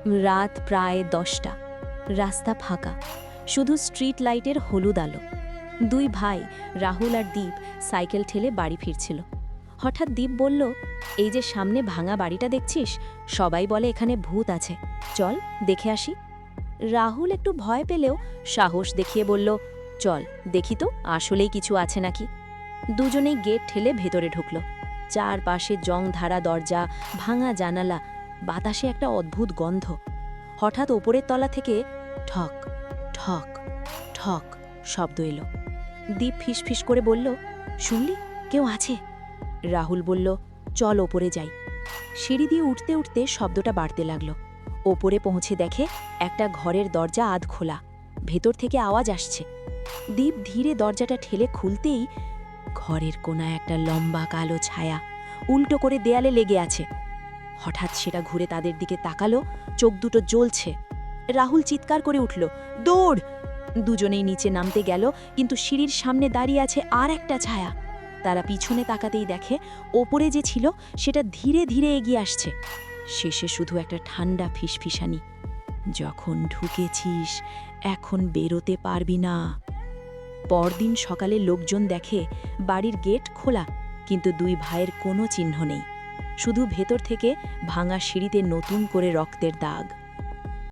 রাত প্রায় 10টা। রাস্তা ফাঁকা, শুধু স্ট্রিট লাইটের হলুদ আলো। দুই ভাই রাহুল আর দীপ সাইকেল ঠেলে বাড়ি ফিরছিল। হঠাৎ দীপ বলল, এই যে সামনে ভাঙা বাড়িটা দেখছিস, সবাই বলে এখানে ভূত আছে, চল দেখে আসি। রাহুল একটু ভয় পেলেও সাহস দেখিয়ে বলল, চল দেখি তো আসলেই কিছু আছে নাকি। দুজনেই গেট ঠেলে ভেতরে ঢুকল। চারপাশে জংধারা দরজা, ভাঙা জানালা, বাতাসে একটা অদ্ভুত গন্ধ। হঠাৎ ওপরের তলা থেকে ঠক ঠক ঠক শব্দ এলো। দীপ ফিসফিস করে বলল, শুনলি, কেউ আছে? রাহুল বলল, চল ওপরে যাই। সিঁড়ি দিয়ে উঠতে উঠতে শব্দটা বাড়তে লাগলো। ওপরে পৌঁছে দেখে একটা ঘরের দরজা আধ খোলা, ভেতর থেকে আওয়াজ আসছে। দীপ ধীরে দরজাটা ঠেলে খুলতেই ঘরের কোনায় একটা লম্বা কালো ছায়া উল্টো করে দেয়ালে লেগে আছে। হঠাৎ সেটা ঘুরে তাদের দিকে তাকালো, চোখ দুটো জ্বলছে। রাহুল চিৎকার করে উঠল, দৌড়! দুজনেই নিচে নামতে গেল, কিন্তু সিঁড়ির সামনে দাঁড়িয়ে আছে আর একটা ছায়া। তারা পিছনে তাকাতেই দেখে ওপরে যে ছিল সেটা ধীরে ধীরে এগিয়ে আসছে। শেষে শুধু একটা ঠান্ডা ফিসফিসানি, যখন ঢুকেছিস এখন বেরোতে পারবি না। পরদিন সকালে লোকজন দেখে বাড়ির গেট খোলা, কিন্তু দুই ভাইয়ের কোনো চিহ্ন নেই, শুধু ভেতর থেকে ভাঙা সিঁড়িতে নতুন করে রক্তের দাগ।